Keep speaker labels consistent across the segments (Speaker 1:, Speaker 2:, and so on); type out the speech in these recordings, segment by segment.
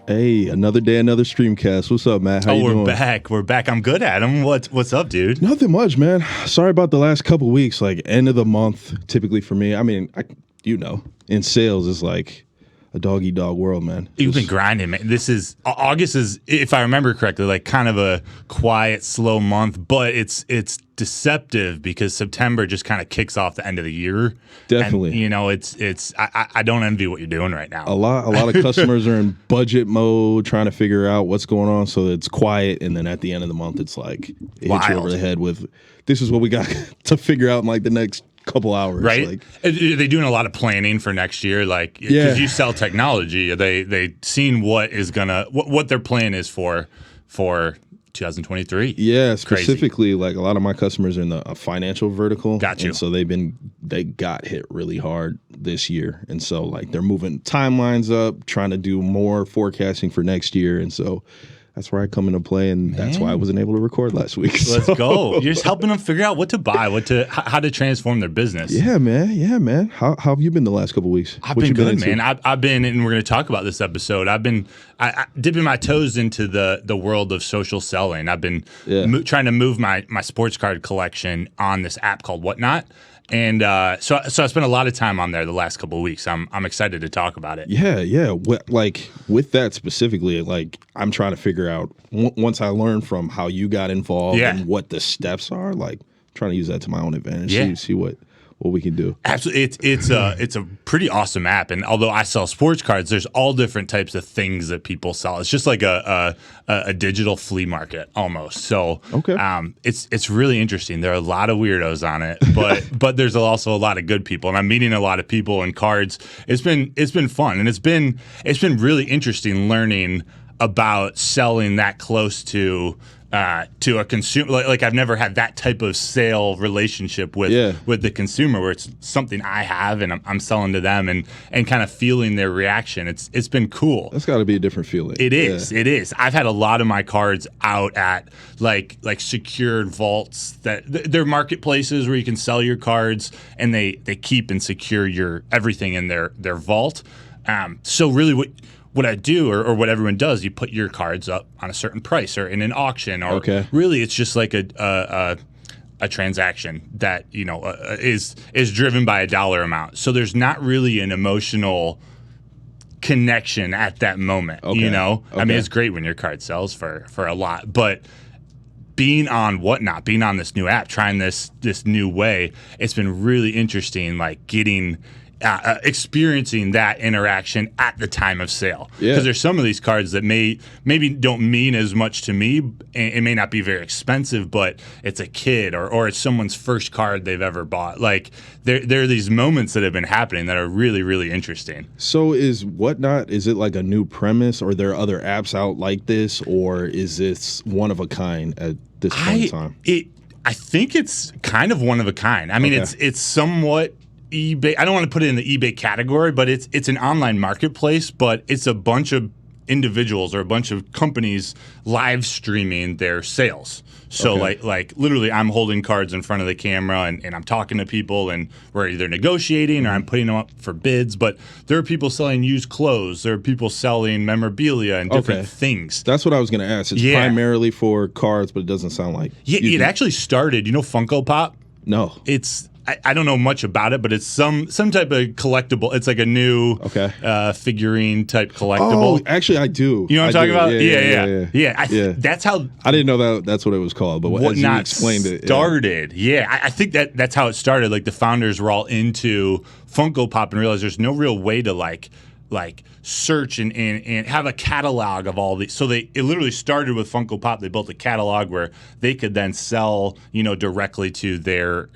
Speaker 1: Hey, another day, another streamcast. What's up, Matt? How you doing?
Speaker 2: We're back. We're back. I'm good, Adam. What's up, dude?
Speaker 1: Nothing much, man. Sorry about the last couple weeks. Like end of the month, typically for me. I mean, in sales is like a dog-eat-dog world, man.
Speaker 2: You've been grinding, man. August is, if I remember correctly, like kind of a quiet, slow month, but it's deceptive because September just kind of kicks off the end of the year.
Speaker 1: Definitely.
Speaker 2: And, I don't envy what you're doing right now.
Speaker 1: A lot of customers are in budget mode, trying to figure out what's going on, so it's quiet, and then at the end of the month, it's like it hits you over the head with, this is what we got to figure out in like the next couple hours,
Speaker 2: right?
Speaker 1: Like,
Speaker 2: are they doing a lot of planning for next year? Like, because you sell technology, they seen what their plan is for 2023.
Speaker 1: Yeah, specifically, like a lot of my customers are in the financial vertical.
Speaker 2: Got you.
Speaker 1: And so they got hit really hard this year, and so like they're moving timelines up, trying to do more forecasting for next year, and so that's where I come into play, and that's why I wasn't able to record last week.
Speaker 2: Let's go. You're just helping them figure out what to buy, how to transform their business.
Speaker 1: Yeah, man. How have you been the last couple of weeks?
Speaker 2: I've been good, man. I've been, and we're going to talk about this episode. I've been dipping my toes into the world of social selling. I've been trying to move my sports card collection on this app called Whatnot. And so I spent a lot of time on there the last couple of weeks. I'm excited to talk about it.
Speaker 1: Yeah. Like with that specifically, like I'm trying to figure out once I learn from how you got involved and what the steps are. Like trying to use that to my own advantage. See what we can do.
Speaker 2: Absolutely, it's a pretty awesome app. And although I sell sports cards, there's all different types of things that people sell. It's just like a digital flea market almost. So it's really interesting. There are a lot of weirdos on it, but there's also a lot of good people. And I'm meeting a lot of people in cards. It's been fun, and it's been really interesting learning about selling that close to a consumer. Like I've never had that type of sale relationship with the consumer, where it's something I have and I'm selling to them and kind of feeling their reaction. It's been cool.
Speaker 1: That's got to be a different feeling.
Speaker 2: It is. I've had a lot of my cards out at like secured vaults that they're marketplaces where you can sell your cards, and they keep and secure your everything in their vault. So really what I do, or what everyone does, you put your cards up on a certain price or in an auction, or really it's just like a transaction that is driven by a dollar amount. So there's not really an emotional connection at that moment. I mean, it's great when your card sells for a lot, but being on Whatnot, being on this new app, trying this new way, it's been really interesting. Like getting. Experiencing that interaction at the time of sale, because there's some of these cards that maybe don't mean as much to me. It may not be very expensive, but it's a kid or it's someone's first card they've ever bought. Like there are these moments that have been happening that are really, really interesting.
Speaker 1: So is Whatnot, is it like a new premise, or there are other apps out like this, or is this one of a kind at this point in time?
Speaker 2: I think it's kind of one of a kind. I mean, it's somewhat eBay. I don't want to put it in the eBay category, but it's an online marketplace, but it's a bunch of individuals or a bunch of companies live streaming their sales. So like literally I'm holding cards in front of the camera and I'm talking to people, and we're either negotiating or I'm putting them up for bids. But there are people selling used clothes. There are people selling memorabilia and different things.
Speaker 1: That's what I was going to ask. It's primarily for cards, but it doesn't sound like.
Speaker 2: Yeah, it actually started, Funko Pop?
Speaker 1: No.
Speaker 2: I don't know much about it, but it's some type of collectible. It's like a new figurine type collectible.
Speaker 1: Oh, actually, I do.
Speaker 2: You know what I'm talking about? Yeah. That's how.
Speaker 1: I didn't know that's what it was called, but as you explained it,
Speaker 2: started. I think that's how it started. Like the founders were all into Funko Pop and realized there's no real way to like search and have a catalog of all these. So it literally started with Funko Pop. They built a catalog where they could then sell, directly to their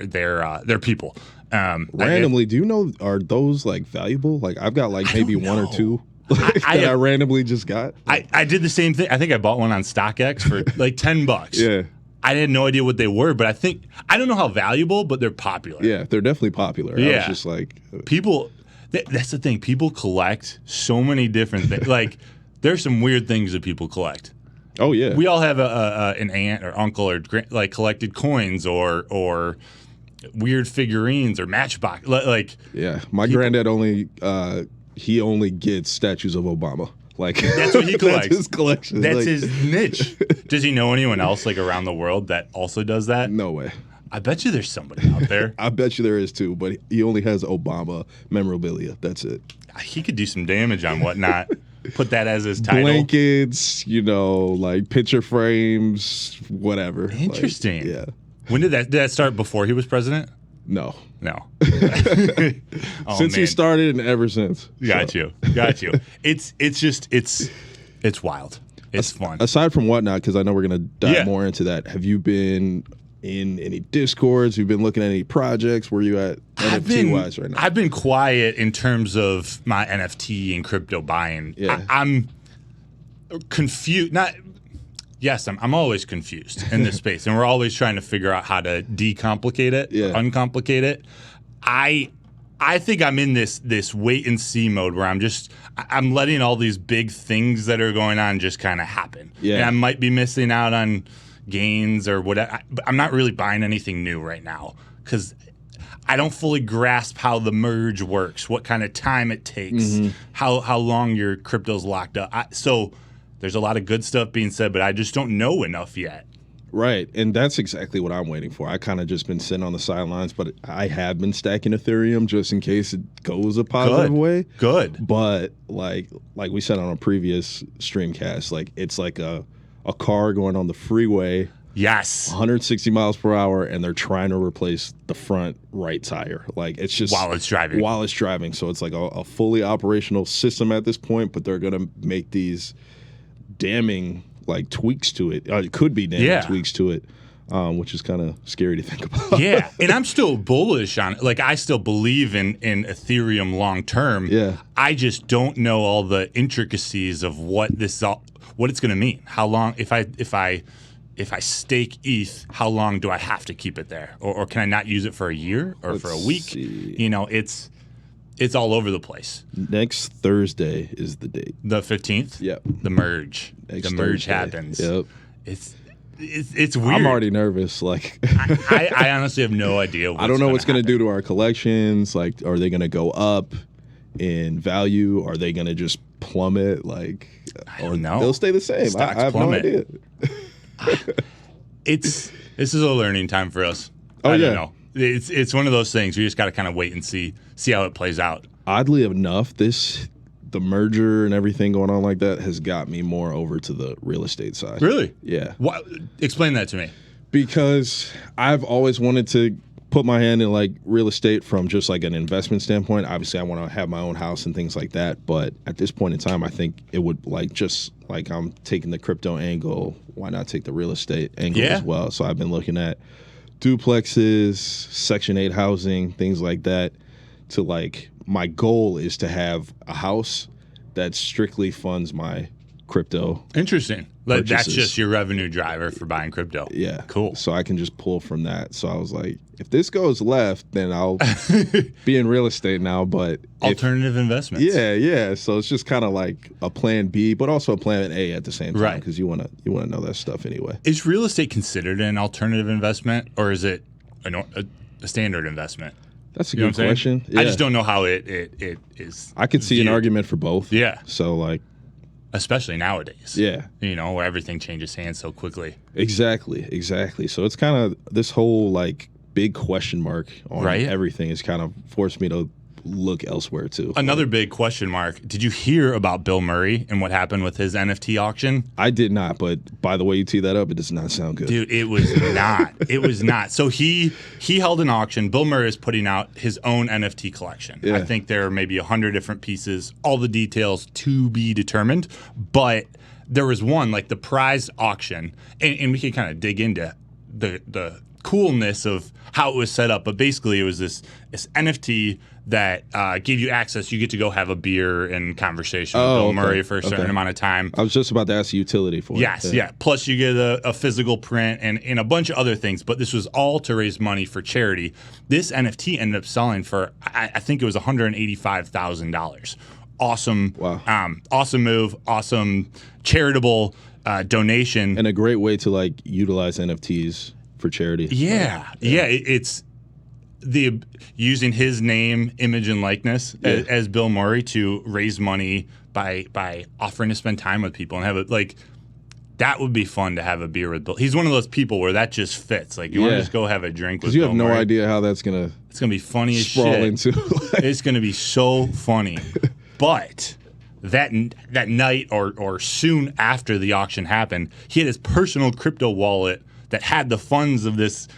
Speaker 2: people.
Speaker 1: Randomly, do you know, are those like valuable? Like I've got like maybe one or two I randomly just got.
Speaker 2: I did the same thing. I think I bought one on StockX for like $10.
Speaker 1: Yeah.
Speaker 2: I had no idea what they were, but I don't know how valuable, but they're popular.
Speaker 1: Yeah, they're definitely popular. Yeah. I was just like
Speaker 2: people. That's the thing. People collect so many different things. Like, there's some weird things that people collect.
Speaker 1: Oh yeah.
Speaker 2: We all have an aunt or uncle or like collected coins or weird figurines or Matchbox. Like
Speaker 1: my granddad only gets statues of Obama. Like
Speaker 2: that's what he collects.
Speaker 1: That's his collection.
Speaker 2: That's
Speaker 1: like,
Speaker 2: his niche. Does he know anyone else like around the world that also does that?
Speaker 1: No way.
Speaker 2: I bet you there's somebody out there.
Speaker 1: I bet you there is too, but he only has Obama memorabilia. That's it.
Speaker 2: He could do some damage on Whatnot. Put that as his title.
Speaker 1: Blankets, like picture frames, whatever.
Speaker 2: Interesting.
Speaker 1: Like, yeah.
Speaker 2: When did that start? Before he was president?
Speaker 1: No. Since he started and ever since.
Speaker 2: Got you. It's wild. It's fun.
Speaker 1: Aside from Whatnot, because I know we're going to dive more into that, have you been in any Discords? You've been looking at any projects? Where you at NFT-wise right now?
Speaker 2: I've been quiet in terms of my NFT and crypto buying.
Speaker 1: Yeah.
Speaker 2: I'm confused. I'm always confused in this space, and we're always trying to figure out how to decomplicate it, uncomplicate it. I think I'm in this wait and see mode where I'm letting all these big things that are going on just kind of happen. Yeah. And I might be missing out on gains or whatever. But I'm not really buying anything new right now because I don't fully grasp how the merge works, what kind of time it takes, how long your crypto's locked up. So there's a lot of good stuff being said, but I just don't know enough yet.
Speaker 1: Right, and that's exactly what I'm waiting for. I kind of just been sitting on the sidelines, but I have been stacking Ethereum just in case it goes a positive way.
Speaker 2: Good.
Speaker 1: But like we said on a previous streamcast, like it's like a car going on the freeway.
Speaker 2: Yes.
Speaker 1: 160 miles per hour, and they're trying to replace the front right tire. Like it's just
Speaker 2: while it's driving. So it's like a fully operational system at this point, but they're gonna make these damning tweaks to it. It could be damning tweaks to it, which is kind of scary to think about. Yeah, and I'm still bullish on it. Like I still believe in Ethereum long term.
Speaker 1: Yeah,
Speaker 2: I just don't know all the intricacies of what it's going to mean. How long if I stake ETH, how long do I have to keep it there, or can I not use it for a year or for a week?
Speaker 1: See.
Speaker 2: It's all over the place.
Speaker 1: Next Thursday is the date.
Speaker 2: The 15th?
Speaker 1: Yep.
Speaker 2: The merge.
Speaker 1: Next
Speaker 2: the merge
Speaker 1: Thursday.
Speaker 2: happens.
Speaker 1: Yep.
Speaker 2: It's weird.
Speaker 1: I'm already nervous.
Speaker 2: I honestly have no idea.
Speaker 1: I don't know what's going to do to our collections. Like, are they going to go up in value? Are they going to just plummet? I don't know. They'll stay the same. I have plummet. No idea.
Speaker 2: This is a learning time for us.
Speaker 1: Oh,
Speaker 2: I don't know. It's one of those things where you just got to kind of wait and see how it plays out.
Speaker 1: Oddly enough, the merger and everything going on like that has got me more over to the real estate side.
Speaker 2: Really?
Speaker 1: Yeah.
Speaker 2: Explain that to me.
Speaker 1: Because I've always wanted to put my hand in real estate from just an investment standpoint. Obviously, I want to have my own house and things like that. But at this point in time, I think it would I'm taking the crypto angle. Why not take the real estate angle as well? So I've been looking at duplexes, Section 8 housing, things like that. To my goal is to have a house that strictly funds my crypto.
Speaker 2: Interesting. That's just your revenue driver for buying crypto.
Speaker 1: Yeah.
Speaker 2: Cool.
Speaker 1: So I can just pull from that. So I was like, if this goes left, then I'll be in real estate now. But
Speaker 2: alternative investments.
Speaker 1: Yeah. So it's just kind of like a plan B, but also a plan A at the same time,
Speaker 2: right?
Speaker 1: Because you want to know that stuff anyway.
Speaker 2: Is real estate considered an alternative investment, or is it a standard investment?
Speaker 1: That's a good question. Yeah.
Speaker 2: I just don't know how it is.
Speaker 1: I could see an argument for both.
Speaker 2: Yeah.
Speaker 1: So
Speaker 2: especially nowadays.
Speaker 1: Yeah.
Speaker 2: Where everything changes hands so quickly.
Speaker 1: Exactly. So it's kind of this whole big question mark on everything has kind of forced me to look elsewhere too.
Speaker 2: Another big question mark. Did you hear about Bill Murray and what happened with his NFT auction?
Speaker 1: I did not, but by the way you tee that up, it does not sound good.
Speaker 2: Dude, it was not. It was not. So he held an auction. Bill Murray is putting out his own NFT collection. Yeah. I think there are maybe 100 different pieces, all the details to be determined. But there was one, the prize auction, and we can kind of dig into the coolness of how it was set up. But basically it was this NFT that gave you access. You get to go have a beer and conversation with Bill Murray for a certain amount of time.
Speaker 1: I was just about to ask the utility for it.
Speaker 2: Yes, yeah. Plus you get a physical print and a bunch of other things. But this was all to raise money for charity. This NFT ended up selling for, I think it was $185,000. Awesome.
Speaker 1: Wow.
Speaker 2: Awesome move. Awesome charitable donation.
Speaker 1: And a great way to utilize NFTs for charity.
Speaker 2: Yeah. It's using his name, image, and likeness as Bill Murray to raise money by offering to spend time with people and have it like. That would be fun to have a beer with Bill. He's one of those people where that just fits. Like you want to just go have a drink with.
Speaker 1: Because you have
Speaker 2: Bill
Speaker 1: no
Speaker 2: Murray.
Speaker 1: idea how that's gonna.
Speaker 2: It's gonna be funny as
Speaker 1: sprawl
Speaker 2: shit.
Speaker 1: Into,
Speaker 2: It's gonna be so funny. But that night or soon after the auction happened, he had his personal crypto wallet that had the funds of these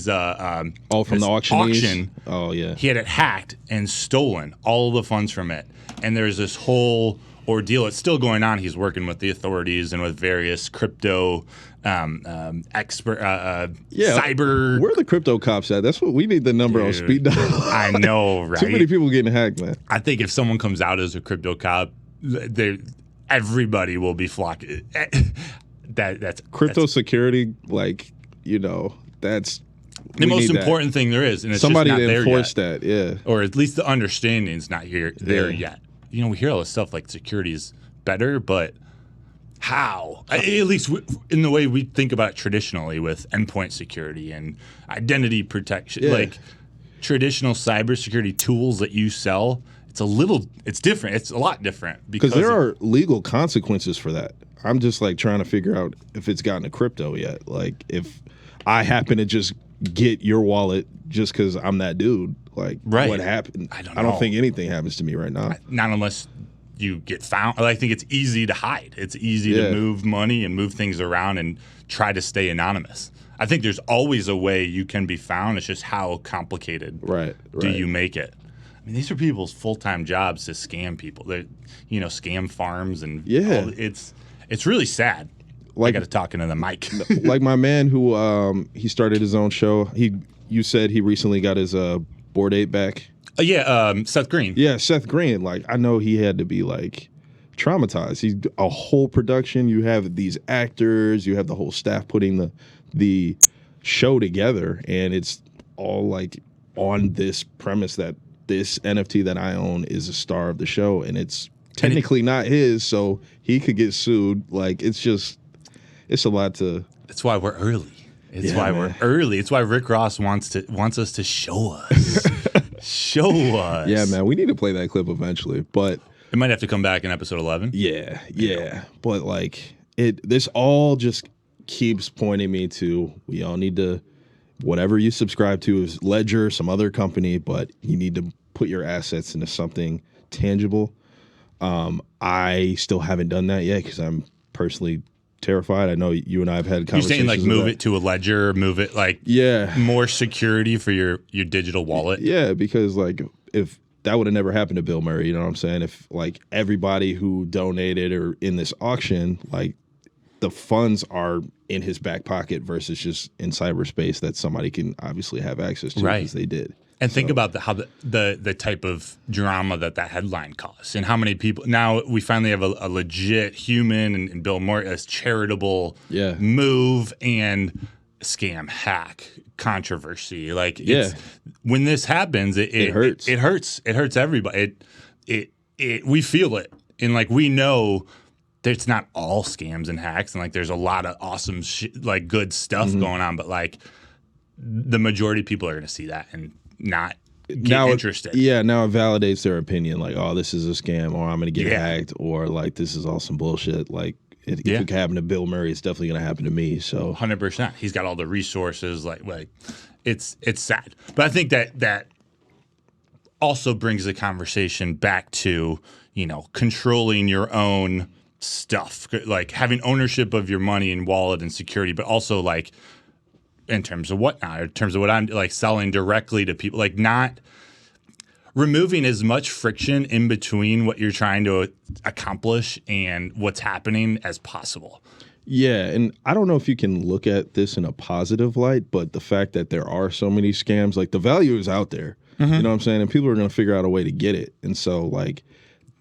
Speaker 1: all from the
Speaker 2: auction.
Speaker 1: Oh yeah.
Speaker 2: He had it hacked and stolen all the funds from it, and there's this whole ordeal. It's still going on. He's working with the authorities and with various crypto expert, cyber.
Speaker 1: Where are the crypto cops at? That's what we need the number on speed dial.
Speaker 2: I know, right?
Speaker 1: Too many people getting hacked, man.
Speaker 2: I think if someone comes out as a crypto cop, everybody will be flocking. That's
Speaker 1: crypto security. Like that's
Speaker 2: the most important thing there is, and it's
Speaker 1: somebody
Speaker 2: just not
Speaker 1: to enforce
Speaker 2: there yet.
Speaker 1: that. Yeah,
Speaker 2: or at least the understanding's not there yet. We hear all this stuff like security is better, but how? At least in the way we think about it traditionally with endpoint security and identity protection, like traditional cybersecurity tools that you sell, it's different. It's a lot different
Speaker 1: because there are legal consequences for that. I'm just like trying to figure out if it's gotten to crypto yet. Like if I happen to just get your wallet just because I'm that dude. Like, what happened?
Speaker 2: I don't
Speaker 1: know. I don't think anything happens to me right now.
Speaker 2: Not unless you get found. I think it's easy to hide. It's easy to move money and move things around and try to stay anonymous. I think there's always a way you can be found. It's just how complicated do you make it? I mean, these are people's full-time jobs to scam people. They, scam farms and it's really sad. I got to talk into the mic.
Speaker 1: Like my man who he started his own show. You said he recently got his Bored Ape back.
Speaker 2: Seth Green.
Speaker 1: Yeah, Seth Green. Like I know he had to be like traumatized. He's a whole production. You have these actors. You have the whole staff putting the show together, and it's all like on this premise that this NFT that I own is a star of the show, and it's technically not his, so he could get sued. Like it's a lot to.
Speaker 2: That's why we're early. It's why we're early. It's why Rick Ross wants us to show us. Show us.
Speaker 1: Yeah, man. We need to play that clip eventually, but
Speaker 2: it might have to come back in episode 11.
Speaker 1: Yeah. But like this all just keeps pointing me to we all need to whatever you subscribe to is Ledger, some other company, but you need to put your assets into something tangible. I still haven't done that yet because I'm personally terrified. I know you and I have had conversations.
Speaker 2: You're saying like move it to a ledger, move it like more security for your digital wallet.
Speaker 1: Yeah, because like if that would have never happened to Bill Murray, you know what I'm saying? If like everybody who donated or in this auction, like the funds are in his back pocket versus just in cyberspace that somebody can obviously have access to because they did.
Speaker 2: And think about how the type of drama that headline caused and how many people. Now we finally have a legit human and Bill Murray as charitable move and scam hack controversy. Like when this happens, it hurts. It hurts. It hurts everybody. We feel it. And like we know that it's not all scams and hacks and like there's a lot of awesome like good stuff going on, but like the majority of people are going to see that and not get interested.
Speaker 1: Now it validates their opinion. Like, oh, this is a scam, or I'm going to get hacked, or like this is all some bullshit. Like, if it could happen to Bill Murray, it's definitely going to happen to me. So
Speaker 2: 100%, he's got all the resources. Like it's sad, but I think that also brings the conversation back to controlling your own stuff, like having ownership of your money and wallet and security, but also like. In terms of what now? In terms of what I'm like selling directly to people, like not removing as much friction in between what you're trying to accomplish and what's happening as possible.
Speaker 1: Yeah, and I don't know if you can look at this in a positive light, but the fact that there are so many scams, like the value is out there. You know what I'm saying? And people are going to figure out a way to get it. And so like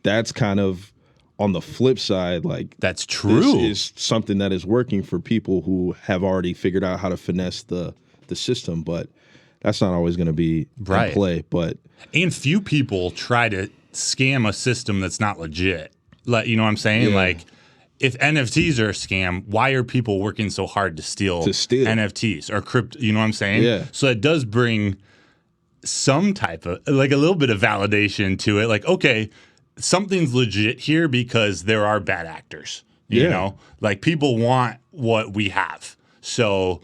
Speaker 1: that's kind of on the flip side, like
Speaker 2: that's true.
Speaker 1: This is something that is working for people who have already figured out how to finesse the system, but that's not always going to be in play. But
Speaker 2: few people try to scam a system that's not legit. Like you know what I'm saying?
Speaker 1: Yeah.
Speaker 2: Like if NFTs are a scam, why are people working so hard to steal NFTs or crypto? You know what I'm saying?
Speaker 1: Yeah.
Speaker 2: So it does bring some type of like a little bit of validation to it. Like okay. something's legit here because there are bad actors. You know, like people want what we have. So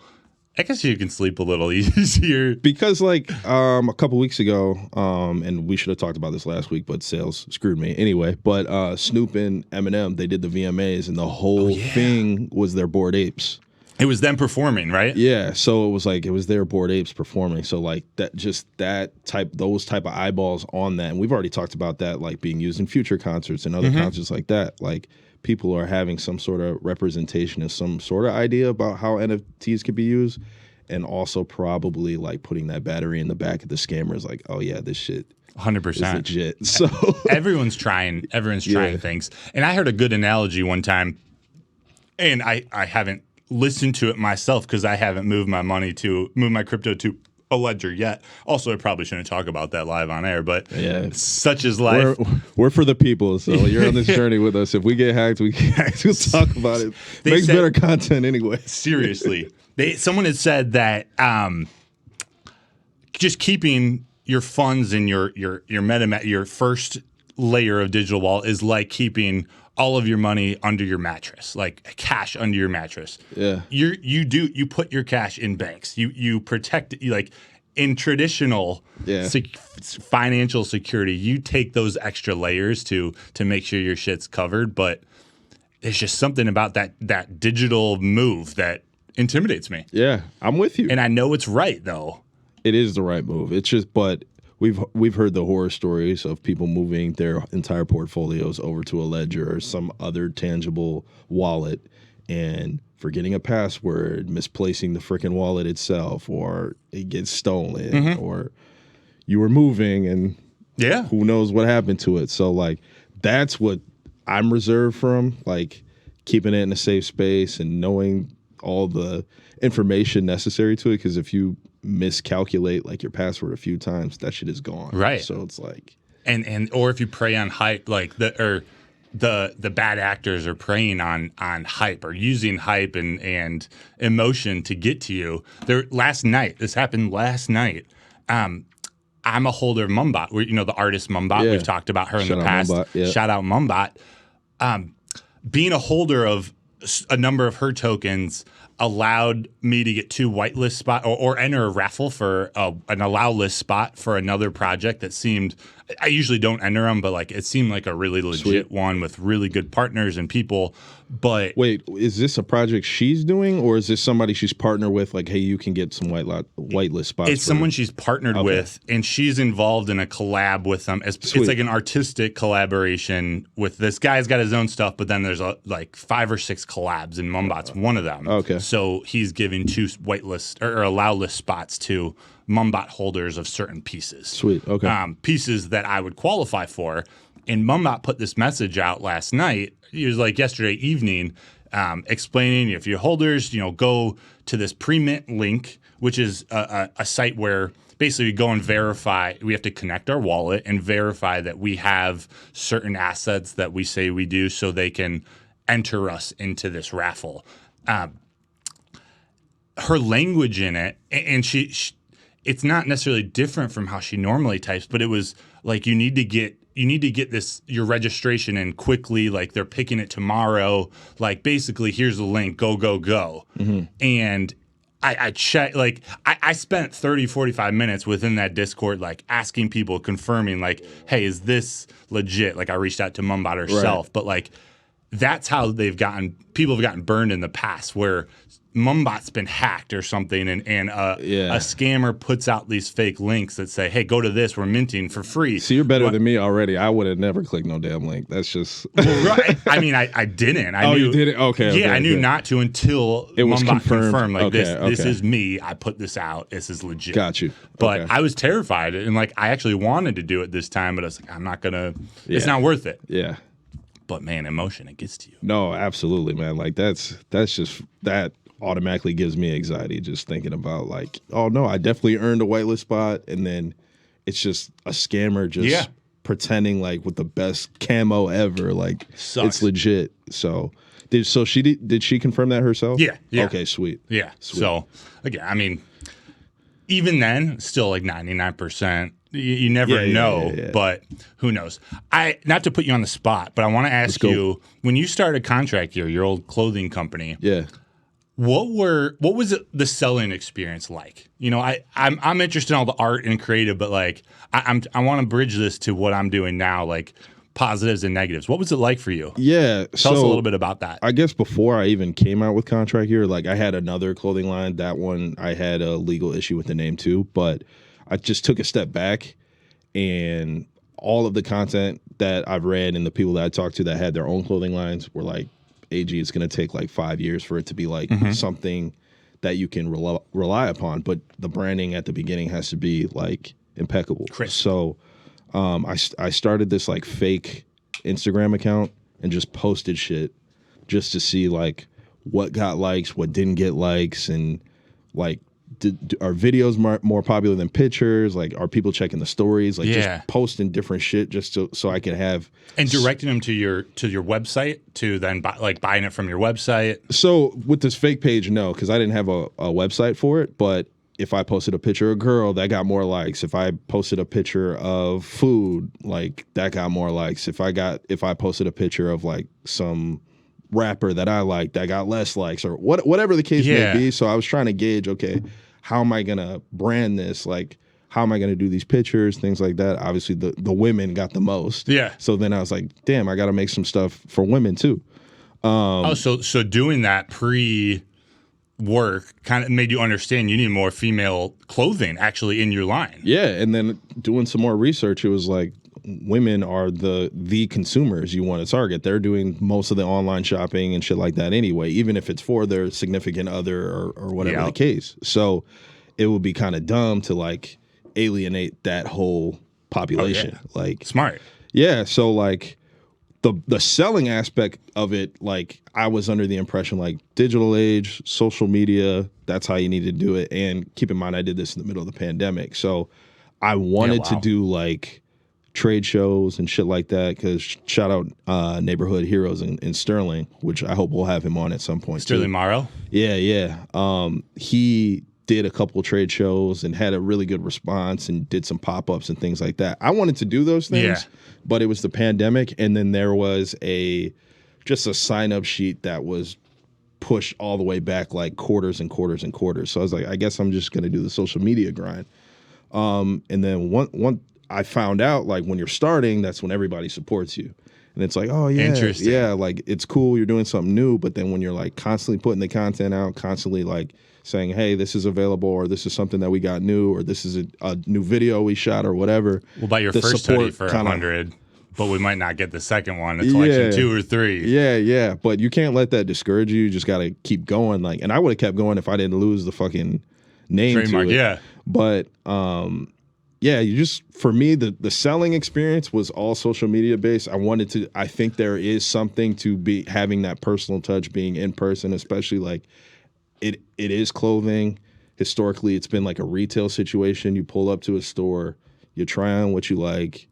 Speaker 2: I guess you can sleep a little easier.
Speaker 1: Because like a couple weeks ago, and we should have talked about this last week, but sales screwed me anyway. But Snoop and Eminem, they did the VMAs, and the whole thing was their Bored Apes.
Speaker 2: It was them performing, right?
Speaker 1: Yeah, so it was their Bored Apes performing. So like those type of eyeballs on that, and we've already talked about that, like being used in future concerts and other concerts like that. Like people are having some sort of representation of some sort of idea about how NFTs could be used, and also probably like putting that battery in the back of the scammers, like, oh yeah, this shit
Speaker 2: 100%
Speaker 1: is legit. So
Speaker 2: everyone's trying things. And I heard a good analogy one time, and I haven't listened to it myself because I haven't moved my crypto to a ledger yet. Also, I probably shouldn't talk about that live on air, but such is life.
Speaker 1: We're for the people, so you're on this journey with us. If we get hacked, we get hacked. We'll talk about it. Makes better content anyway.
Speaker 2: Seriously. Someone had said that just keeping your funds in your MetaMask, your first layer of digital wallet, is like keeping all of your money under your mattress, like cash under your mattress.
Speaker 1: Yeah.
Speaker 2: You put your cash in banks. You protect it. Like in traditional financial security, you take those extra layers to make sure your shit's covered. But there's just something about that digital move that intimidates me.
Speaker 1: Yeah, I'm with you.
Speaker 2: And I know it's right though.
Speaker 1: It is the right move. It's just, but we've heard the horror stories of people moving their entire portfolios over to a ledger or some other tangible wallet and forgetting a password, misplacing the freaking wallet itself, or it gets stolen, or you were moving and who knows what happened to it. So like that's what I'm reserved from, like keeping it in a safe space and knowing all the information necessary to it, because if you miscalculate like your password a few times, that shit is gone.
Speaker 2: Right.
Speaker 1: So it's like,
Speaker 2: and or if you prey on hype, like the bad actors are preying on hype or using hype and emotion to get to you. This happened last night. I'm a holder of Mumbot, the artist Mumbot. We've talked about her in the past. Shout out Mumbot. Being a holder of a number of her tokens allowed me to get 2 whitelist spot or enter a raffle for an allow list spot for another project that seemed, I usually don't enter them, but like it seemed like a really legit one with really good partners and people. But
Speaker 1: wait, is this a project she's doing, or is this somebody she's partnered with? Like, hey, you can get some whitelist spots.
Speaker 2: It's someone she's partnered with, and she's involved in a collab with them. It's like an artistic collaboration with this guy's got his own stuff, but then there's like 5 or 6 collabs, and Mumbot's one of them.
Speaker 1: Okay.
Speaker 2: So he's giving 2 whitelist or allow list spots to Mumbot holders of certain pieces.
Speaker 1: Sweet. Okay.
Speaker 2: Pieces that I would qualify for. And Mumbot put this message out last night. It was like yesterday evening, explaining if you're holders, go to this pre-mint link, which is a site where basically we go and verify. We have to connect our wallet and verify that we have certain assets that we say we do, so they can enter us into this raffle. Her language in it, and she it's not necessarily different from how she normally types, but it was like you need to get your registration in quickly, like they're picking it tomorrow, like basically here's the link, go and I checked, like I spent 30-45 minutes within that Discord, like asking people, confirming like, hey, is this legit? Like I reached out to Mumbot herself, but like that's how people have gotten burned in the past, where Mumbot's been hacked or something, and a scammer puts out these fake links that say, hey, go to this, we're minting for free.
Speaker 1: So you're better than me already. I would have never clicked no damn link. That's just...
Speaker 2: Well, right. I mean, I didn't.
Speaker 1: You did it? Okay.
Speaker 2: Yeah, I knew not to until it was Mumbot confirmed. Like,
Speaker 1: okay,
Speaker 2: this is me. I put this out. This is legit.
Speaker 1: Got you.
Speaker 2: But I was terrified, and like I actually wanted to do it this time, but I was like, I'm not going to... It's not worth it.
Speaker 1: Yeah.
Speaker 2: But man, emotion, it gets to you.
Speaker 1: No, absolutely, man. Like that's just... That automatically gives me anxiety just thinking about like, oh no, I definitely earned a whitelist spot, and then it's just a scammer just pretending like with the best camo ever, like it's legit. So did she confirm that herself?
Speaker 2: Yeah.
Speaker 1: Okay, sweet.
Speaker 2: Yeah. Sweet. So again, I mean, even then, still like 99% You never know, but who knows? Not to put you on the spot, but I want to ask you, when you started Contract Gear, your old clothing company, what was the selling experience like? You know, I'm interested in all the art and creative, but like I want to bridge this to what I'm doing now, like positives and negatives. What was it like for you?
Speaker 1: Yeah,
Speaker 2: tell us a little bit about that.
Speaker 1: I guess before I even came out with Contract Gear, like I had another clothing line. That one I had a legal issue with the name too, but I just took a step back, and all of the content that I've read and the people that I talked to that had their own clothing lines were like, AG, it's going to take like 5 years for it to be like something that you can rely upon. But the branding at the beginning has to be like impeccable.
Speaker 2: Crisp.
Speaker 1: So I started this like fake Instagram account and just posted shit just to see like what got likes, what didn't get likes, and like are videos more popular than pictures? Like, are people checking the stories? Like, just posting different shit just so I could have
Speaker 2: and directing them to your website to then buying it from your website.
Speaker 1: So with this fake page, no, because I didn't have a website for it. But if I posted a picture of a girl, that got more likes. If I posted a picture of food, like that got more likes. If I posted a picture of like some rapper that I like, that got less likes, or whatever the case may be. So I was trying to gauge, okay, how am I gonna brand this? Like, how am I gonna do these pictures, things like that? Obviously, the women got the most.
Speaker 2: Yeah.
Speaker 1: So then I was like, damn, I got to make some stuff for women too.
Speaker 2: So doing that pre-work kind of made you understand you need more female clothing actually in your line.
Speaker 1: Yeah, and then doing some more research, it was like, women are the consumers you want to target. They're doing most of the online shopping and shit like that anyway, even if it's for their significant other or whatever the case. So it would be kind of dumb to like alienate that whole population. Like,
Speaker 2: smart.
Speaker 1: Yeah. So like the selling aspect of it, like I was under the impression like digital age, social media, that's how you need to do it. And keep in mind, I did this in the middle of the pandemic. So I wanted to do like trade shows and shit like that, because shout out Neighborhood Heroes in Sterling, which I hope we'll have him on at some point.
Speaker 2: Sterling Morrow?
Speaker 1: Yeah. He did a couple trade shows and had a really good response and did some pop-ups and things like that. I wanted to do those things, but it was the pandemic, and then there was just a sign-up sheet that was pushed all the way back like quarters and quarters and quarters. So I was like, I guess I'm just going to do the social media grind. And then one I found out, like, when you're starting, that's when everybody supports you. And it's like, oh, yeah.
Speaker 2: Interesting.
Speaker 1: Yeah, like, it's cool, you're doing something new. But then when you're, like, constantly putting the content out, constantly, like, saying, hey, this is available, or this is something that we got new, or this is a new video we shot, or whatever.
Speaker 2: We'll buy your first hoodie for $100, but we might not get the second one until like 2 or 3.
Speaker 1: Yeah. But you can't let that discourage you. You just got to keep going. Like, and I would have kept going if I didn't lose the fucking name
Speaker 2: trademark,
Speaker 1: to it.
Speaker 2: Yeah.
Speaker 1: But, yeah, you just, for me, the selling experience was all social media based. I think there is something to be having that personal touch, being in person, especially like it is clothing. Historically, it's been like a retail situation. You pull up to a store, you try on what you like,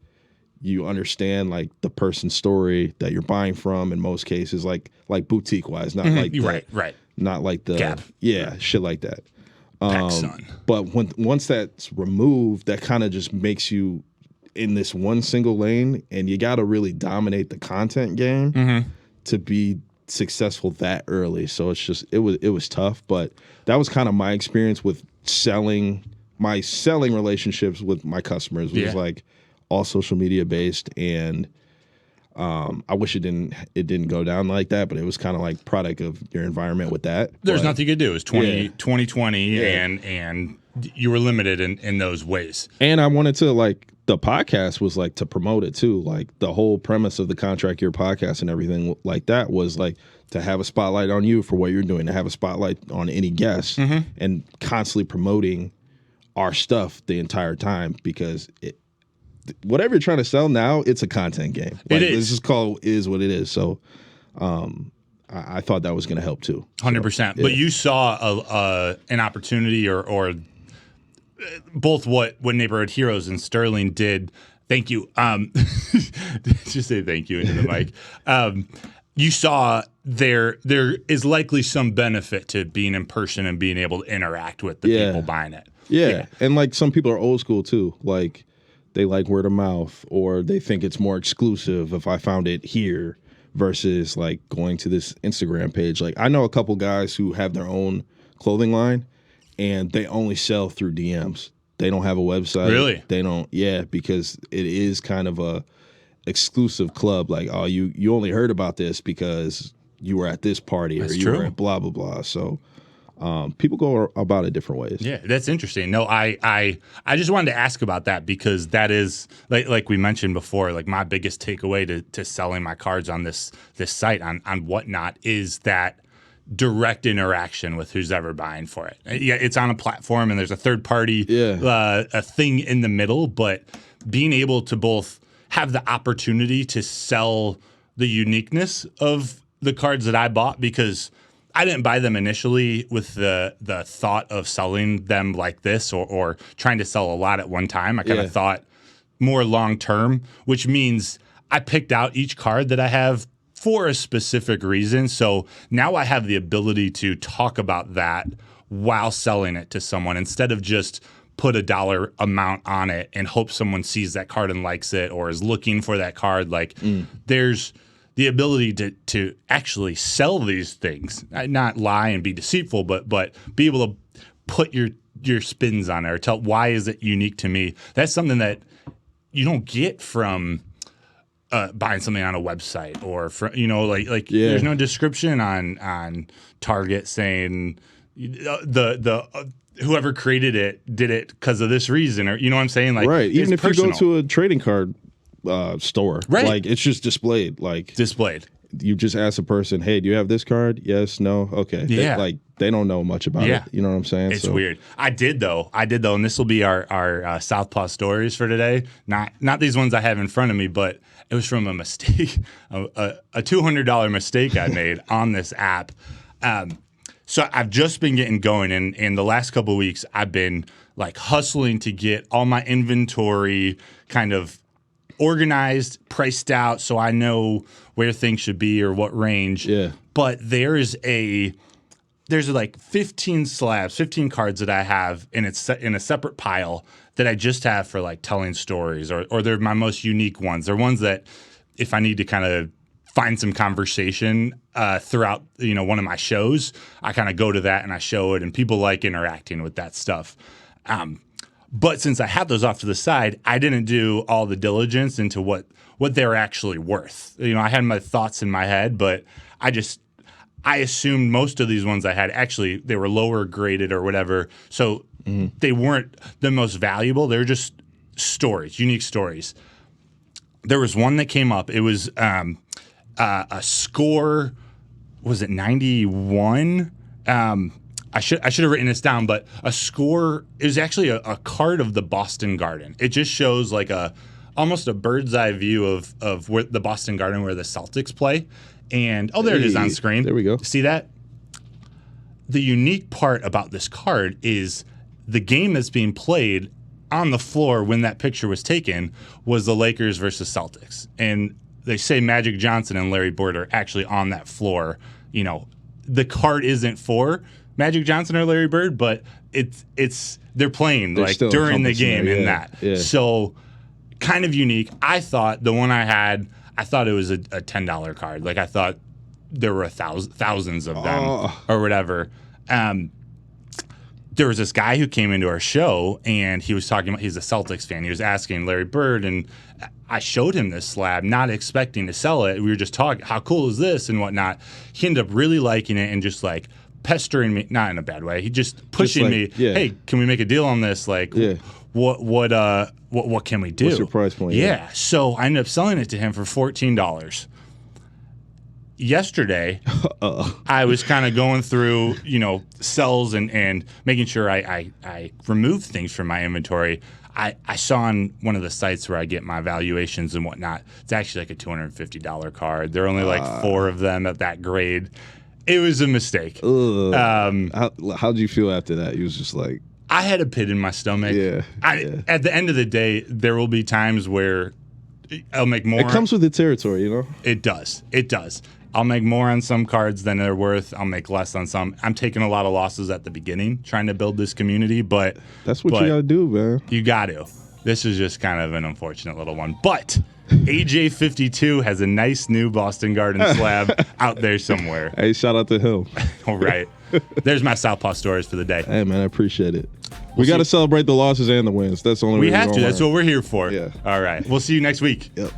Speaker 1: you understand like the person's story that you're buying from in most cases, like boutique wise, not like
Speaker 2: right.
Speaker 1: Not like the
Speaker 2: Gap.
Speaker 1: Shit like that.
Speaker 2: Son.
Speaker 1: But once that's removed, that kind of just makes you in this one single lane, and you got to really dominate the content game to be successful that early. So it's just it was tough, but that was kind of my experience with selling. My selling relationships with my customers was like all social media based, and I wish it didn't go down like that, but it was kind of like product of your environment with that.
Speaker 2: There's nothing you could do. It's 2020, and you were limited in those ways.
Speaker 1: And I wanted to, like, the podcast was like to promote it too. Like the whole premise of the Contract Gear podcast and everything like that was like to have a spotlight on you for what you're doing, to have a spotlight on any guest, and constantly promoting our stuff the entire time, because whatever you're trying to sell now, it's a content game. Like,
Speaker 2: it is.
Speaker 1: This is called is what it is. So I thought that was going to help too.
Speaker 2: 100%. But you saw an opportunity or both what Neighborhood Heroes and Sterling did. Thank you. Just say thank you into the mic. You saw there is likely some benefit to being in person and being able to interact with the people buying it.
Speaker 1: Yeah. And like some people are old school too. Like they like word of mouth, or they think it's more exclusive if I found it here versus like going to this Instagram page. Like I know a couple guys who have their own clothing line and they only sell through DMs. They don't have a website.
Speaker 2: Really?
Speaker 1: They don't. Yeah, because it is kind of a exclusive club. Like, oh, you only heard about this because you were at this party
Speaker 2: That's
Speaker 1: or you
Speaker 2: true.
Speaker 1: were at blah, blah, blah. So people go about it different ways.
Speaker 2: Yeah, that's interesting. No, I just wanted to ask about that because that is like we mentioned before, like my biggest takeaway to selling my cards on this site on Whatnot is that direct interaction with who's ever buying for it. Yeah, it's on a platform and there's a third party a thing in the middle, but being able to both have the opportunity to sell the uniqueness of the cards that I bought, because I didn't buy them initially with the thought of selling them like this or trying to sell a lot at one time. I kind of thought more long term, which means I picked out each card that I have for a specific reason. So now I have the ability to talk about that while selling it to someone instead of just put a dollar amount on it and hope someone sees that card and likes it or is looking for that card. Like there's the ability to actually sell these things, not lie and be deceitful, but be able to put your spins on it or tell why is it unique to me. That's something that you don't get from buying something on a website or from, there's no description on Target saying the whoever created it did it because of this reason, or you know what I'm saying? Like,
Speaker 1: right. Even if
Speaker 2: personal.
Speaker 1: you go to a trading card store,
Speaker 2: right?
Speaker 1: Like it's just displayed. You just ask a person, "Hey, do you have this card?" Yes, no, okay.
Speaker 2: Yeah.
Speaker 1: They don't know much about it. You know what I'm saying?
Speaker 2: It's weird. I did though, and this will be our Southpaw stories for today. Not these ones I have in front of me, but it was from a mistake, a $200 mistake I made on this app. So I've just been getting going, and in the last couple of weeks, I've been like hustling to get all my inventory kind of organized, priced out, so I know where things should be or what range.
Speaker 1: Yeah.
Speaker 2: But there's like 15 slabs, 15 cards that I have, and it's in a separate pile that I just have for like telling stories, or they're my most unique ones. They're ones that if I need to kind of find some conversation throughout, one of my shows, I kind of go to that and I show it, and people like interacting with that stuff. But since I have those off to the side, I didn't do all the diligence into what they're actually worth. I had my thoughts in my head, but I assumed most of these ones I had, actually, they were lower graded or whatever. So they weren't the most valuable. They were just stories, unique stories. There was one that came up. It was a score, was it 91? I should have written this down, but a score is actually a card of the Boston Garden. It just shows like almost a bird's eye view of where the Boston Garden where the Celtics play. And there it is on screen.
Speaker 1: There we go.
Speaker 2: See that? The unique part about this card is the game that's being played on the floor when that picture was taken was the Lakers versus Celtics. And they say Magic Johnson and Larry Bird are actually on that floor. The card isn't for Magic Johnson or Larry Bird, but they're playing like during the game in that. Yeah. So kind of unique. I thought the one I had, it was a $10 card. Like I thought there were thousands of them or whatever. There was this guy who came into our show and he was talking about, he's a Celtics fan. He was asking Larry Bird, and I showed him this slab, not expecting to sell it. We were just talking, how cool is this and whatnot. He ended up really liking it and just like pestering me, not in a bad way. He just pushing me. Yeah. Hey, can we make a deal on this? Like, what can we do?
Speaker 1: What's your price point?
Speaker 2: Yeah. So I ended up selling it to him for $14. Yesterday, I was kind of going through, cells and making sure I removed things from my inventory. I saw on one of the sites where I get my valuations and whatnot, it's actually like a $250 card. There are only like 4 of them at that grade. It was a mistake.
Speaker 1: How'd you feel after that? You was just like...
Speaker 2: I had a pit in my stomach.
Speaker 1: Yeah.
Speaker 2: At the end of the day, there will be times where I'll make more.
Speaker 1: It comes with the territory,
Speaker 2: It does. I'll make more on some cards than they're worth. I'll make less on some. I'm taking a lot of losses at the beginning trying to build this community, but
Speaker 1: that's what you got to do, man.
Speaker 2: You got to. This is just kind of an unfortunate little one. But AJ52 has a nice new Boston Garden slab out there somewhere.
Speaker 1: Hey, shout out to him.
Speaker 2: All right. There's my Southpaw stories for the day.
Speaker 1: Hey, man, I appreciate it. We got to celebrate the losses and the wins. That's the only
Speaker 2: We
Speaker 1: way
Speaker 2: have to. That's what we're here for.
Speaker 1: Yeah.
Speaker 2: All right. We'll see you next week.
Speaker 1: Yep.